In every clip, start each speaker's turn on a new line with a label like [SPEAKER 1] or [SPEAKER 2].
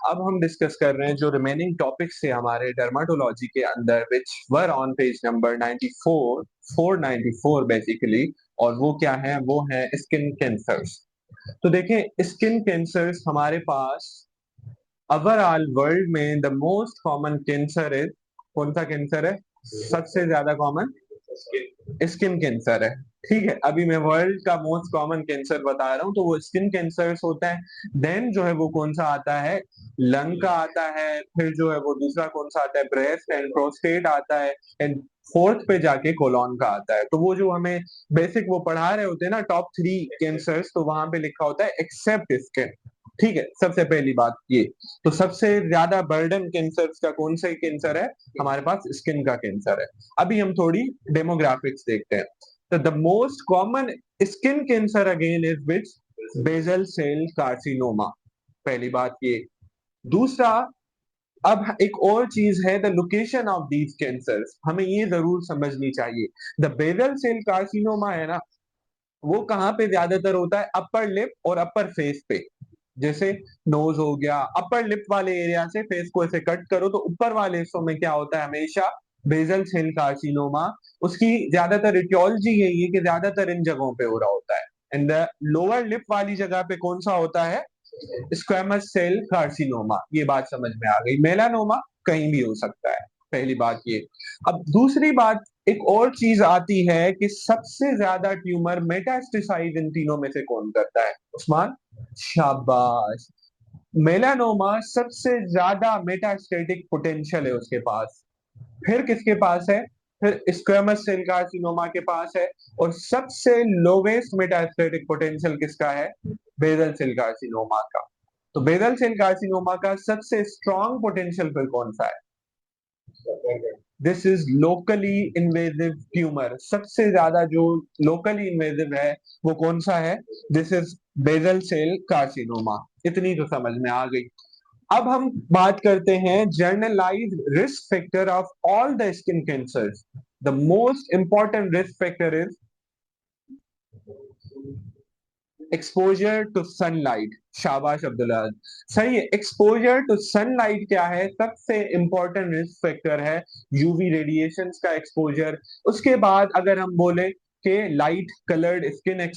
[SPEAKER 1] अब हम डिस्कस कर रहे हैं जो रिमेनिंग टॉपिक्स थे हमारे डर्माटोलॉजी के अंदर which we're on page number 94 494 basically. और वो क्या है, वो है स्किन कैंसर्स। तो देखें, स्किन कैंसर्स हमारे पास ओवरऑल वर्ल्ड में the most common cancer is, कौन सा कैंसर है सबसे ज्यादा कॉमन? स्किन कैंसर है। ठीक है, अभी मैं वर्ल्ड का मोस्ट कॉमन कैंसर बता रहा हूँ, तो वो स्किन कैंसर होता है। देन जो है वो कौन सा आता है, लंग का आता है। फिर जो है वो दूसरा कौन सा आता है, ब्रेस्ट एंड प्रोस्टेट आता है। एंड फोर्थ पे जाके कोलॉन का आता है। तो वो जो हमें बेसिक वो पढ़ा रहे होते हैं ना टॉप 3 कैंसर्स, तो वहां पे लिखा होता है एक्सेप्ट स्किन। ठीक है, सबसे पहली बात ये। तो सबसे ज्यादा बर्डन कैंसर का कौन सा कैंसर है, हमारे पास स्किन का कैंसर है। अभी हम थोड़ी डेमोग्राफिक्स देखते हैं। तो the most common skin cancer again is which, basal cell carcinoma. पहली बात ये। दूसरा, अब एक और चीज है, the location of these cancers हमें ये जरूर समझनी चाहिए। द बेजल सेल कार्सिनोमा है ना, वो कहाँ पे ज्यादातर होता है, अपर लिप और अपर फेस पे। जैसे नोज हो गया, अपर लिप वाले एरिया से फेस को ऐसे कट करो तो ऊपर वाले हिस्सों में क्या होता है हमेशा, बेजल सेल कार्सिनोमा। उसकी ज्यादातर इटियोलॉजी यही है कि ज्यादातर इन जगहों पे हो रहा होता है। एंड द लोअर लिप वाली जगह पे कौन सा होता है, स्क्वेमस सेल कार्सिनोमा। ये बात समझ में आ गई। मेलानोमा कहीं भी हो सकता है, पहली बात ये। अब दूसरी बात, एक और चीज आती है कि सबसे ज्यादा ट्यूमर मेटास्टेसाइज इन तीनों में से कौन करता है, उस्मान? शाबाश। मेलानोमा सबसे ज्यादा मेटास्टेटिक पोटेंशियल है उसके पास। फिर किसके पास है, फिर स्क्वेमस सेल कार्सिनोमा के पास है। और सबसे लोवेस्ट मेटास्टेटिक पोटेंशियल किसका है, बेजल सेल कार्सिनोमा का। तो बेजल सेल कार्सिनोमा का सबसे स्ट्रॉन्ग पोटेंशियल फिर कौन सा है, this is locally invasive tumour. सबसे ज्यादा जो लोकली इन्वेजिव है वो कौन सा है, this is basal cell carcinoma. इतनी तो समझ में आ गई। अब हम बात करते हैं generalised risk factor of all the skin cancers. The most important risk factor is exposure to sunlight. शाबाश अब्दुल्ला, सही है। एक्सपोजर टू सनलाइट क्या है, सबसे इंपॉर्टेंट रिस्क फैक्टर है यूवी रेडिएशन का एक्सपोजर। उसके बाद अगर हम बोले कि लाइट कलर्ड स्किन,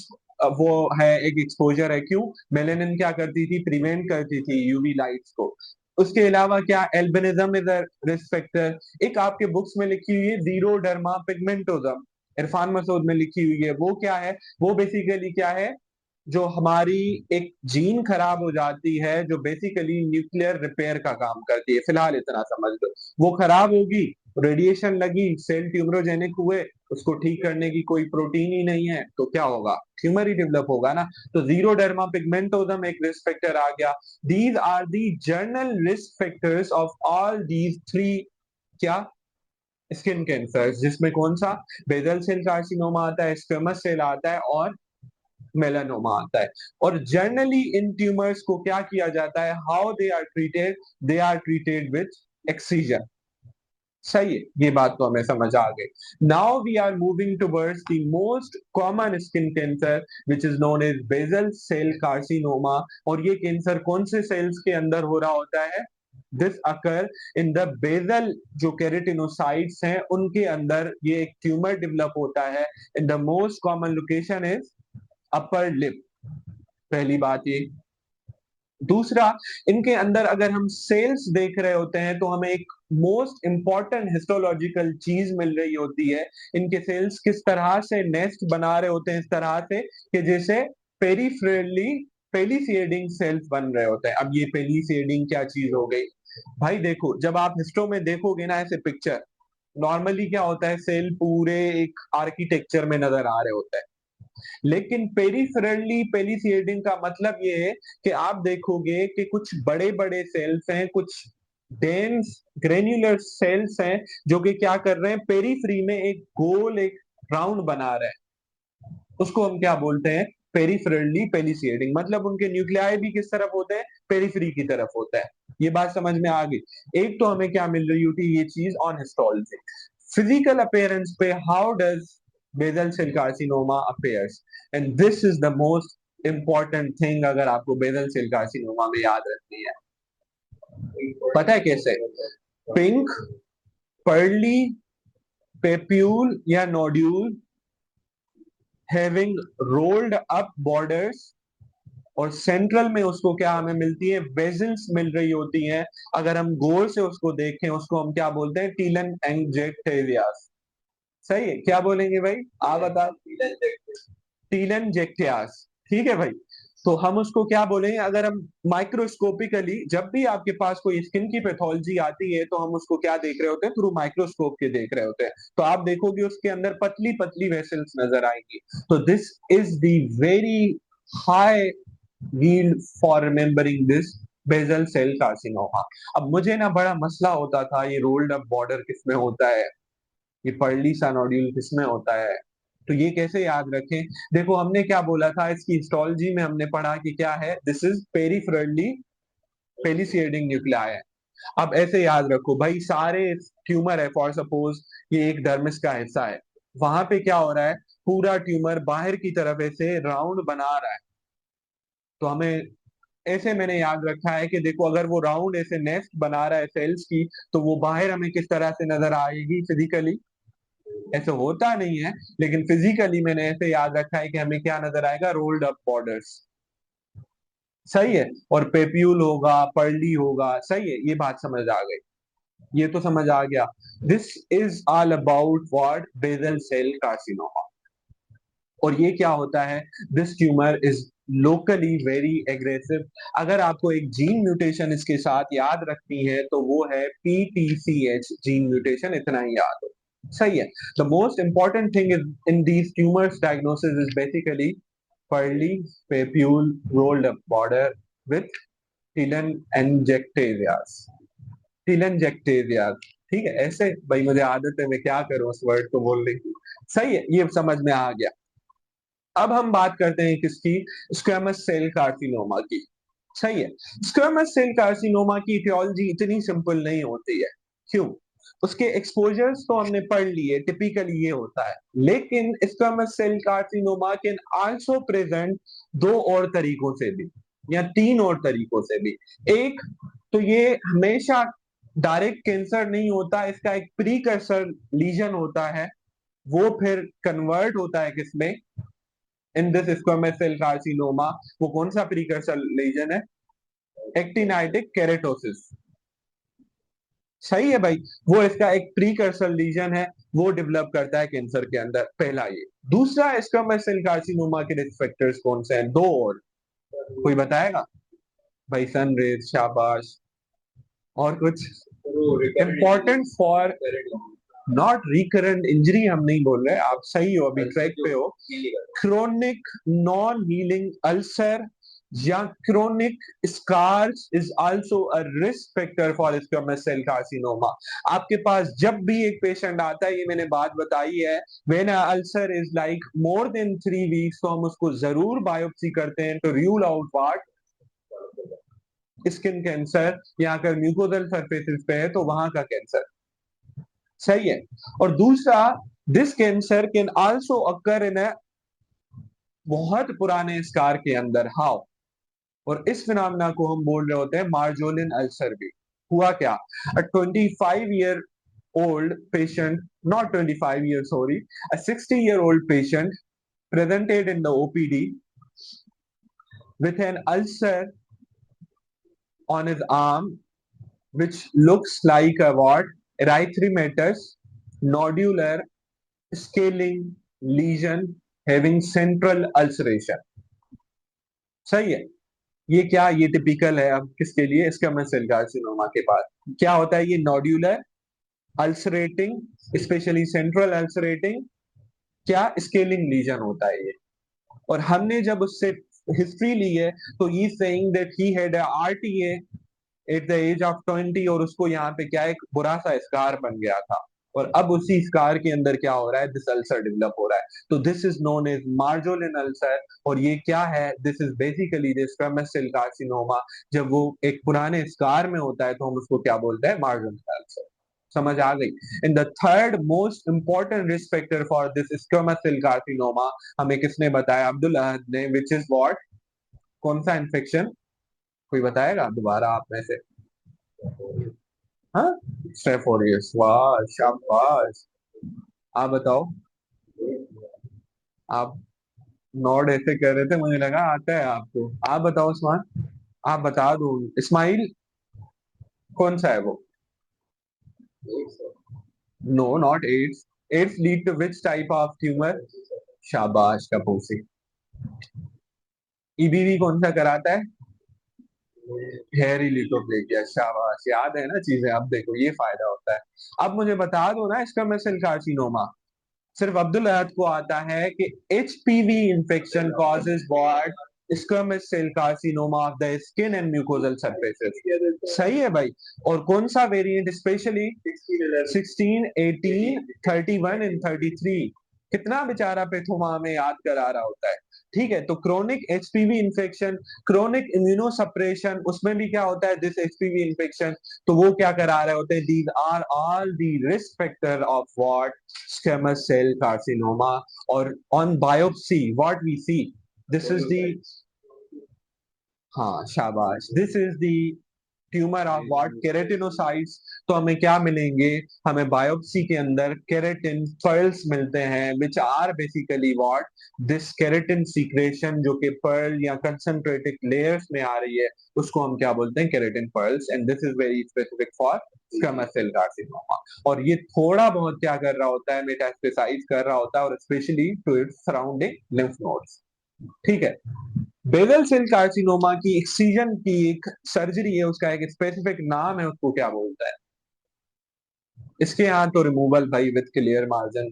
[SPEAKER 1] वो है एक एक्सपोजर है। क्यों, मेलेनिन क्या करती थी, प्रिवेंट करती थी यूवी लाइट्स को। उसके अलावा क्या, albinism is a risk factor. एक आपके बुक्स में लिखी हुई है जीरोडर्मा पिगमेंटोजम, इरफान मसूद में लिखी हुई है। वो क्या है, वो बेसिकली क्या है, जो हमारी एक जीन खराब हो जाती है जो बेसिकली न्यूक्लियर रिपेयर का काम करती है। फिलहाल इतना समझ लो, वो खराब होगी, रेडिएशन लगी, सेल ट्यूमरोजेनिक हुए, उसको ठीक करने की कोई प्रोटीन ही नहीं है, तो क्या होगा, ट्यूमर ही डेवलप होगा ना। तो जीरोडर्मा पिगमेंटोजम एक रिस्क फैक्टर आ गया। These are the general risk factors of all these three, क्या, स्किन कैंसर, जिसमें कौन सा, बेजल सेल कार्सिनोमा आता है, स्क्वेमस सेल आता है, और मेलानोमा आता है। और जनरली इन ट्यूमर्स को क्या किया जाता है, how they are treated, they are treated with excision. सही है, ये बात तो हमें समझ आ गई। Now we are moving towards the most common skin cancer which is known as basal cell carcinoma. और ये कैंसर कौन से सेल्स के अंदर हो रहा होता है, this occur in the basal, जो केरेटिनोसाइट्स हैं उनके अंदर ये एक ट्यूमर डेवलप होता है। In the most common location is upper lip, पहली बात ये। दूसरा, इनके अंदर अगर हम सेल्स देख रहे होते हैं तो हमें एक मोस्ट इंपॉर्टेंट हिस्टोलॉजिकल चीज मिल रही होती है। इनके सेल्स किस तरह से नेस्ट बना रहे होते हैं, इस तरह से कि जैसे पेरीफ्रेरली पेलिसिएडिंग सेल्स बन रहे होते हैं। अब ये पेलिसिएडिंग क्या चीज हो गई भाई, देखो जब आप हिस्टो में देखोगे ना ऐसे पिक्चर, नॉर्मली क्या होता है, सेल पूरे एक आर्किटेक्चर में नजर आ रहे होते हैं। लेकिन पेरिफेरली पेलिसिएडिंग का मतलब ये है कि आप देखोगे कि कुछ बड़े बड़े सेल्स हैं, कुछ डेंस ग्रेन्युलर सेल्स हैं, जो कि क्या कर रहे हैं, पेरीफ्री में एक गोल एक राउंड बना रहे हैं। उसको हम क्या बोलते हैं, पेरिफेरली पेलिसिएडिंग। मतलब उनके न्यूक्लियाई भी किस तरफ होते हैं, पेरीफ्री की तरफ होता है। ये बात समझ में आ गई। एक तो हमें क्या मिल रही होती है ये चीज ऑन हिस्टोलॉजी। फिजिकल अपीयरेंस पे, how does basal cell carcinoma appears, and this is the most important thing अगर आपको बेजल सेल कार्सिनोमा में याद रखनी है। पता है कैसे? पिंक, पर्ली, पेप्यूल या nodule having rolled up borders, और सेंट्रल में उसको क्या हमें मिलती है? बेजल्स मिल रही होती हैं। अगर हम गौर से उसको देखें, उसको हम क्या बोलते हैं? टीलन एंजेक्टेवियास। सही है, क्या बोलेंगे भाई आप बता? टीलन जेक्टियास। ठीक है भाई। तो हम उसको क्या बोलेंगे? अगर हम माइक्रोस्कोपिकली, जब भी आपके पास कोई स्किन की पैथोलॉजी आती है तो हम उसको क्या देख रहे होते हैं? थ्रू माइक्रोस्कोप के देख रहे होते हैं। तो आप देखोगे उसके अंदर पतली पतली वेसल्स नजर आएंगी। तो this is the very high yield for remembering this basal cell carcinoma. अब मुझे ना बड़ा मसला होता था, ये रोल्ड अप बॉर्डर किसमें होता है, ये पर्ली सा नोड्यूल किसमें होता है, तो ये कैसे याद रखें? देखो हमने क्या बोला था, इसकी हिस्टोलॉजी में हमने पढ़ा कि क्या है, दिस इज पेरिफेरली पेलिसिएडिंग न्यूक्लियाई है। अब ऐसे याद रखो भाई, सारे ट्यूमर है, फॉर सपोज ये एक डर्मिस का हिस्सा है, वहां पे क्या हो रहा है? पूरा ट्यूमर बाहर की तरफ ऐसे राउंड बना रहा है। तो हमें ऐसे मैंने याद रखा है कि देखो, अगर वो राउंड ऐसे नेस्ट बना रहा है सेल्स की, तो वो बाहर हमें किस तरह से नजर आएगी फिजिकली? ऐसे होता नहीं है, लेकिन फिजिकली मैंने ऐसे याद रखा है कि हमें क्या नजर आएगा? Rolled up borders. सही है। और पेप्यूल होगा, पर्ली होगा। सही है, ये बात समझ आ गई, ये तो समझ आ गया। This is all about what? Basal cell carcinoma. और ये क्या होता है? This tumour is locally very aggressive. अगर आपको एक जीन म्यूटेशन इसके साथ याद रखनी है तो वो है PTCH जीन म्यूटेशन, इतना ही याद हो। सही है। The most important thing is in these tumours diagnosis is basically pearly papule rolled up border with telangiectasias. Telangiectasias. ठीक है, ऐसे भाई मुझे आदत है, मैं क्या करूं उस वर्ड को बोलने की। सही है, ये समझ में आ गया। अब हम बात करते हैं किसकी? स्क्वेमस सेल कार्सिनोमा की। सही है। स्क्वेमस सेल कार्सिनोमा की इटियोलॉजी इतनी सिंपल नहीं होती है। क्यों? उसके एक्सपोजर्स तो हमने पढ़ लिए, टिपिकली ये होता है, लेकिन squamous cell carcinoma can also present दो और तरीकों से भी, या तीन और तरीकों से भी। एक, तो ये हमेशा डायरेक्ट कैंसर नहीं होता, इसका एक प्रीकर्सर लीजन होता है, वो फिर कन्वर्ट होता है किसमें? In this squamous cell carcinoma. वो कौन सा प्रीकर्सर लीजन है? Actinic keratosis. सही है भाई। वो इसका एक प्रीकर्सर लीजन है, वो डेवलप करता है कैंसर के अंदर। पहला ये। दूसरा, स्क्वेमस सेल कार्सिनोमा के रिस्क फैक्टर्स कौन से हैं? दो और। कोई बताएगा भाई? सन रेज, शाबाश। और कुछ important for not recurrent injury हम नहीं बोल रहे, आप सही हो, अभी ट्रैक पे हो। क्रोनिक नॉन हीलिंग अल्सर या chronic scars is also a risk factor for squamous cell carcinoma. आपके पास जब भी एक पेशेंट आता है, ये मैंने बात बताई है, when ulcer is like more than 3 weeks, तो हम उसको जरूर बायोप्सी करते हैं to rule out what? Skin cancer, या अगर म्यूकोजल सरफेसेस पे है तो वहां का कैंसर। सही है। और दूसरा, दिस कैंसर कैन आल्सो अकर इन अ बहुत पुराने स्कार के अंदर। हाउ? और इस फिनोमेना को हम बोल रहे होते हैं मार्जोलिन अल्सर भी। हुआ क्या? अ 25 year old patient, not 25 years, sorry, a 60-year-old patient presented in the OPD with an ulcer on his arm, which looks like a what? Erythematous nodular scaling lesion having central ulceration. सही है। ये क्या? ये typical है अब किसके लिए? इसका सेल कार्सिनोमा के पास क्या होता है? ये nodular ulcerating, specially central ulcerating, क्या स्केलिंग लीजन होता है ये। और हमने जब उससे हिस्ट्री ली है, तो he saying that he had RTA at the age of 20, और उसको यहाँ पे क्या एक बुरा सा स्कार बन गया था। और अब उसी स्कार के अंदर क्या हो रहा है? दिस अल्सर डेवलप हो रहा है। तो this is known as Marjolin ulcer. और ये क्या है? This is basically the squamous cell carcinoma. जब वो एक पुराने स्कार में होता है तो हम उसको क्या बोलते हैं? Marjolin ulcer. समझ आ गई? In the third most important risk factor for this squamous cell carcinoma हमें किसने बताया? अब्दुल अहद ने। Which is what? कौन सा इन्फेक्शन? कोई बताएगा दोबारा आप में से? हाँ, स्टेफोरियस, वाह शाबाश। आप बताओ। आप नॉड ऐसे कर रहे थे, मुझे लगा आता है आपको। आप बताओ उस्मान। आप बता दो। इस्माइल, कौन सा है वो? No, not AIDS. AIDS lead to which type of tumour? शाबाश कपूसी। ईबीवी कौन सा कराता है? हेयरी लिथोप्लेकिया, शाबाश, याद है ना चीजें। अब देखो ये फायदा होता है। अब मुझे बता दो ना, इसका मेसेल कार्सिनोमा सिर्फ अब्दुल अहद को आता है कि HPV infection causes what? Squamous cell carcinoma of the skin and mucosal surfaces. सही है भाई। और कौन सा वेरिएंट स्पेशली? 16, 18, 31 एंड 33। कितना बेचारा पेथोमा में याद करा रहा होता है। ठीक है, तो chronic HPV infection, chronic immunosuppression, उसमें भी क्या होता है? This HPV infection. तो वो क्या करा रहे होते हैं? These are all the risk factor of what? Squamous cell carcinoma. और on biopsy what we see? This is the, हाँ शाबाश, this is the tumour of what? Keratinocytes. तो हमें क्या मिलेंगे? हमें बायोप्सी के अंदर केरेटिन पर्ल्स मिलते हैं, which are basically what? This keratin secretion जो कि पर्ल या कंसंट्रेटेड लेयर्स में आ रही है, उसको हम क्या बोलते हैं? Keratin pearls. And this is very specific for squamous cell carcinoma. और ये थोड़ा बहुत क्या कर रहा होता है? मेटास्टेसाइज कर रहा होता है, और specially to its surrounding lymph nodes. ठीक है। बेसल सेल कार्सिनोमा की एक्सीजन की एक सर्जरी है, उसका एक स्पेसिफिक नाम है, उसको क्या बोलता है? इसके यहाँ तो रिमूवल भाई विद क्लियर मार्जिन।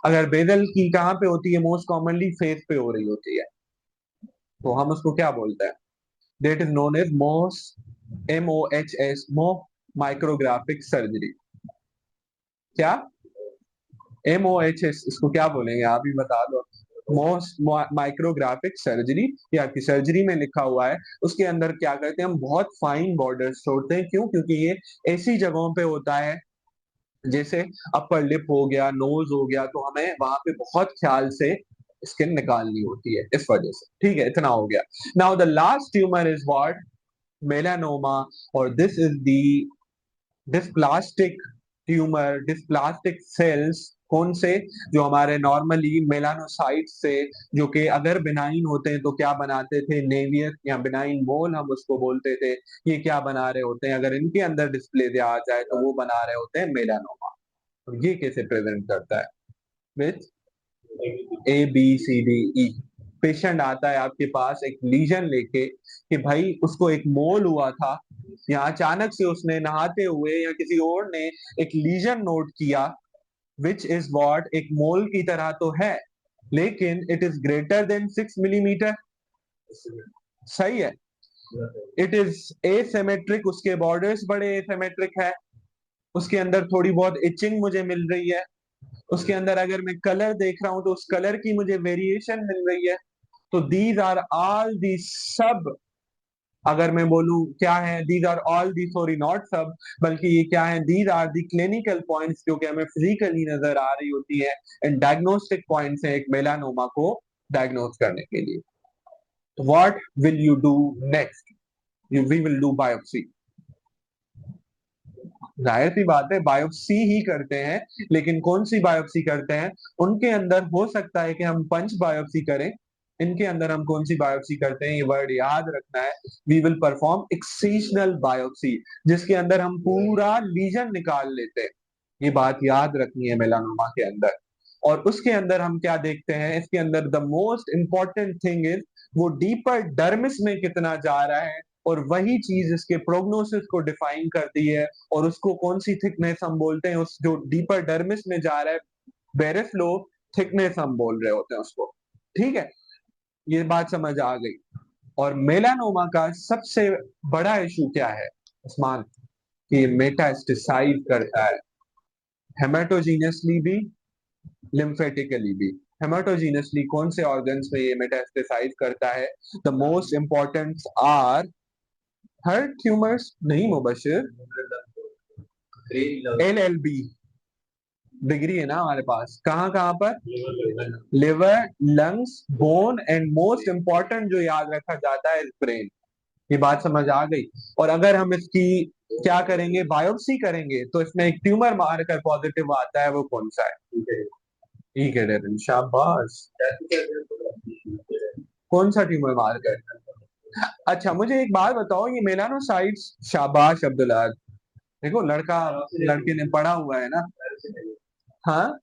[SPEAKER 1] अगर बेसल की कहाँ पे होती है? मोस्ट कॉमनली फेस पे हो रही होती है, तो हम उसको क्या बोलते हैं? That is known as most, MOHS, Mohs माइक्रोग्राफिक surgery. क्या? MOHS, इसको क्या बोलेंगे? आप ही बता दो। मोस्ट माइक्रोग्राफिक सर्जरी, या आपकी सर्जरी में लिखा हुआ है। उसके अंदर क्या करते हैं? हम बहुत फाइन बॉर्डर्स छोड़ते हैं। क्यों? क्योंकि ये ऐसी जगहों पे होता है, जैसे अपर लिप हो गया, नोज हो गया, तो हमें वहां पे बहुत ख्याल से स्किन निकालनी होती है, इस वजह से। ठीक है, इतना हो गया। Now the last tumour is what? Melanoma. और this is the dysplastic tumour, dysplastic cells. कौन से? जो हमारे नॉर्मली मेलानोसाइट से, जो कि अगर बिनाइन होते हैं तो क्या बनाते थे? नेवियस या बिनाइन मोल हम उसको बोलते थे। ये क्या बना रहे होते हैं? अगर इनके अंदर डिस्प्ले आ जाए तो वो बना रहे होते हैं मेलानोमा। तो ये कैसे प्रेजेंट करता है? With ABCDE। पेशेंट आता है आपके पास एक लीजन लेके कि भाई उसको एक मोल हुआ था, या अचानक से उसने नहाते हुए या किसी और ने एक लीजन नोट किया, विच इज वॉट? एक मोल की तरह तो है, लेकिन it is greater than 6 millimetre. सही है। इट इज एसिमेट्रिक, उसके बॉर्डर्स बड़े एसिमेट्रिक है। उसके अंदर थोड़ी बहुत इचिंग मुझे मिल रही है। उसके अंदर अगर मैं कलर देख रहा हूं तो उस कलर की मुझे वेरिएशन मिल रही है। तो दीज आर ऑल दी सब, अगर मैं बोलूं क्या है, these are all the, sorry not सब, बल्कि ये क्या है? These are the clinical points जो कि हमें फिजिकली नजर आ रही होती है, एंड डायग्नोस्टिक पॉइंट्स है एक मेलानोमा को डायग्नोस करने के लिए। What will you do next? We will do biopsy. जाहिर सी बात है, बायोप्सी ही करते हैं, लेकिन कौन सी बायोप्सी करते हैं? उनके अंदर हो सकता है कि हम पंच बायोप्सी करें। इनके अंदर हम कौन सी बायोप्सी करते हैं? ये वर्ड याद रखना है। We will perform excisional biopsy, जिसके अंदर हम पूरा लीजन निकाल लेते हैं। ये बात याद रखनी है मेलानोमा के अंदर। और उसके अंदर हम क्या देखते हैं? इसके अंदर the most important thing is वो डीपर डर्मिस में कितना जा रहा है, और वही चीज इसके प्रोग्नोसिस को डिफाइन करती है। और उसको कौन सी थिकनेस हम बोलते हैं? उस जो डीपर डर्मिस में जा रहा है, बेरेफ्लो थिकनेस हम बोल रहे होते हैं उसको। ठीक है, ये बात समझ आ गई। और मेलानोमा का सबसे बड़ा इशू क्या है उस्मान? कि मेटास्टेसाइज करता है, हेमाटोजीनियसली भी, लिम्फेटिकली भी। हेमाटोजीनियसली कौन से ऑर्गन्स में ये मेटास्टेसाइज करता है? The most important are heart tumours, नहीं मुबशिर, LLB डिग्री है ना हमारे पास। कहाँ कहाँ पर? Liver, lungs, bone, and most important जो याद रखा जाता है ब्रेन। ये बात समझ आ गई। और अगर हम इसकी क्या करेंगे, बायोप्सी करेंगे, तो इसमें एक ट्यूमर मार्कर पॉजिटिव आता है, वो कौन सा है? ठीक है डेरिन, शाबाश। कौन सा ट्यूमर मार्कर? अच्छा मुझे एक बात बताओ, ये मेलानोसाइट्स, शाबाश अब्दुल्ला, देखो लड़का लड़के ने पढ़ा हुआ है ना। हाँ,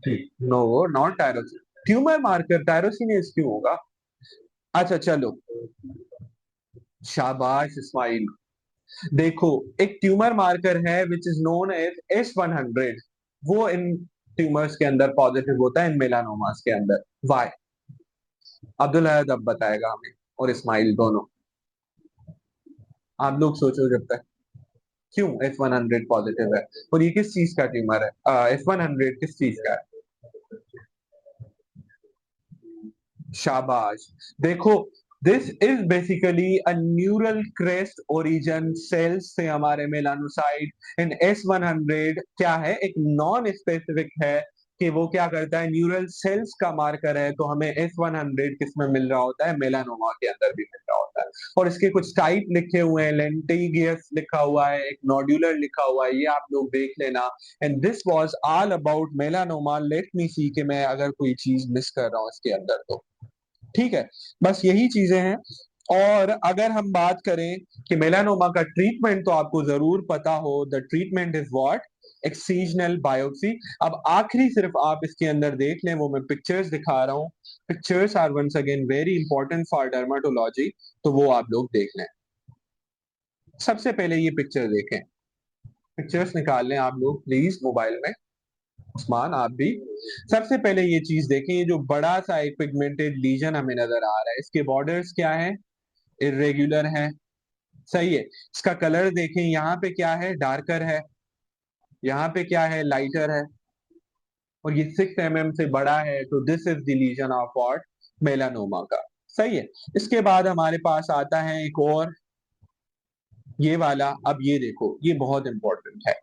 [SPEAKER 1] no not tyrosine, tumour marker tyrosinase क्यों होगा? अच्छा चलो, शाबाश इस्माइल। देखो, एक ट्यूमर मार्कर है विच इज नोन एज S100, वो इन ट्यूमर्स के अंदर पॉजिटिव होता है, इन मेलानोमास के अंदर। वाई? अब्दुल अहद अब बताएगा हमें, और इस्माइल दोनों। आप लोग सोचो जब तक, क्यों F100 पॉजिटिव है, और ये किस चीज का ट्यूमर है? F100 किस चीज का है? शाबाश। देखो, this is basically a neural crest origin cells से हमारे मेलानोसाइट इन S100 क्या है, एक नॉन स्पेसिफिक है, कि वो क्या करता है, न्यूरल सेल्स का मार्कर है, तो हमें S100 किस में मिल रहा होता है, मेलानोमा के अंदर भी मिल रहा होता है। और इसके कुछ टाइप लिखे हुए हैं, लेंटिगियस लिखा हुआ है, एक नोड्यूलर लिखा हुआ है, ये आप लोग देख लेना। And this was all about melanoma. Let me see कि मैं अगर कोई चीज मिस कर रहा हूँ इसके अंदर तो। ठीक है, बस यही चीजें हैं। और अगर हम बात करें कि मेलानोमा का ट्रीटमेंट, तो आपको जरूर पता हो, the treatment is what, excisional biopsy. अब आखिरी सिर्फ आप इसके अंदर देख लें, वो मैं पिक्चर्स दिखा रहा हूँ। Pictures are once again very important for dermatology, तो वो आप लोग देख लें। सबसे पहले ये पिक्चर देखें, पिक्चर्स निकाल लें आप लोग प्लीज मोबाइल में, उस्मान आप भी। सबसे पहले ये चीज देखें, ये जो बड़ा सा एक पिगमेंटेड लीजन हमें नजर आ रहा है, इसके बॉर्डर्स क्या है, इरेग्युलर है, सही है। इसका कलर देखें, यहाँ पे क्या है, डार्कर है, यहाँ पे क्या है, लाइटर है, और ये 6 mm से बड़ा है, तो this is the lesion of what, melanoma का। सही है। इसके बाद हमारे पास आता है एक और, ये वाला। अब ये देखो, ये बहुत इंपॉर्टेंट है।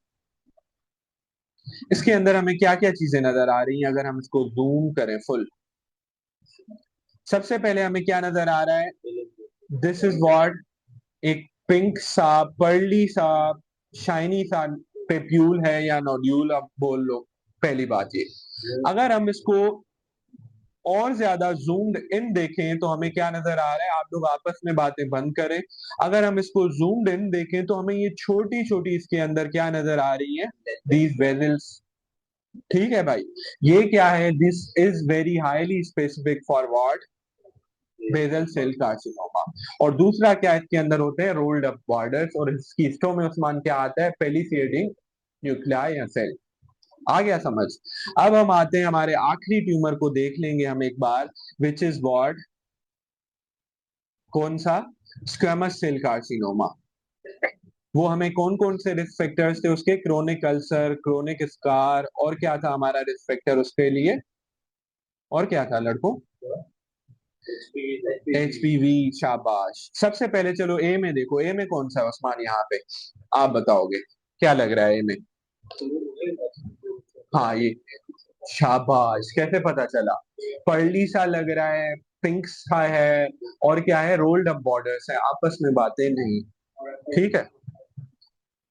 [SPEAKER 1] इसके अंदर हमें क्या क्या चीजें नजर आ रही हैं, अगर हम इसको जूम करें फुल। सबसे पहले हमें क्या नजर आ रहा है, दिस इज व्हाट, एक पिंक सा, पर्ली सा, शाइनी सा पेप्यूल है, या नोड्यूल आप बोल लो। पहली बात ये, अगर हम इसको और ज्यादा जूम्ड इन देखें, तो हमें क्या नजर आ रहा है, आप लोग आपस में बातें बंद करें। अगर हम इसको जूम्ड इन देखें, तो हमें ये छोटी छोटी इसके अंदर क्या नजर आ रही है, दीज वेजल्स। ठीक है भाई, ये क्या है, this is very highly specific for what, basal cell carcinoma. और दूसरा क्या इसके अंदर होते हैं, रोल्ड अप बॉर्डर्स, और इसकी हिस्टो में उस्मान क्या आता है, पेलिसेडिंग न्यूक्लियाई या सेल। आ गया समझ? अब हम आते हैं हमारे आखिरी ट्यूमर को, देख लेंगे हम एक बार, विच इज व्हाट, कौन सा, स्क्वेमस सेल कार्सिनोमा। वो हमें कौन कौन से रिस्क फैक्टर्स थे उसके, क्रोनिक अल्सर, क्रोनिक स्कार, और क्या था हमारा रिस्क फैक्टर उसके लिए, और क्या था लड़कों, HPV, शाबाश। सबसे पहले चलो ए में देखो, ए में कौन सा है उस्मान, यहाँ पे आप बताओगे क्या लग रहा है ए में? हाँ ये, शाबाश, कैसे पता चला? पर्ली सा लग रहा है, पिंक सा है, और क्या है, रोल्ड अप बॉर्डर्स है, आपस में बातें नहीं। ठीक है,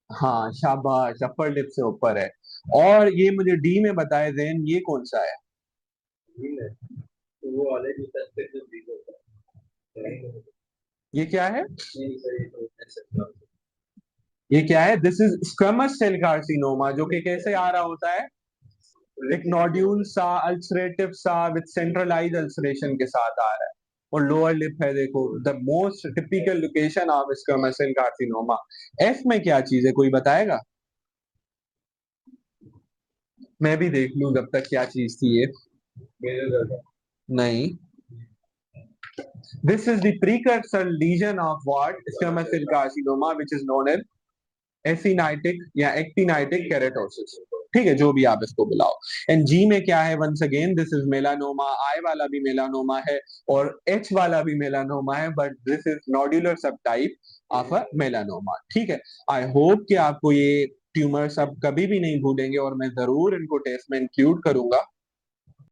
[SPEAKER 1] हाँ शाबाश, अपर लिप से ऊपर है। और ये मुझे डी में बताए जैन, ये कौन सा है? ये क्या है, ये क्या है, this is squamous cell carcinoma, जो कि कैसे आ रहा होता है, एक नोड्यूल सा, अल्सरेटिव सा, विद सेंट्रलाइज अल्सरेशन के साथ आ रहा है। और लोअर लिप है, देखो, the most typical location of squamous cell carcinoma. F में क्या चीज है, कोई बताएगा? मैं भी देख लूं जब तक, क्या चीज थी ये? नहीं, this is the precursor lesion of what, squamous cell carcinoma, which is known as एसिनाइटिक या एक्टिनाइटिक केरेटोसिस। ठीक है, जो भी आप इसको बुलाओ। एंड जी में क्या है, once again this is melanoma, eye वाला भी मेलानोमा है, और एच वाला भी मेलानोमा है, बट दिस इज नोड्यूलर सब टाइप ऑफ अ मेलानोमा। ठीक है, आई होप कि आपको ये ट्यूमर्स अब कभी भी नहीं भूलेंगे, और मैं जरूर इनको टेस्ट में इंक्लूड करूंगा।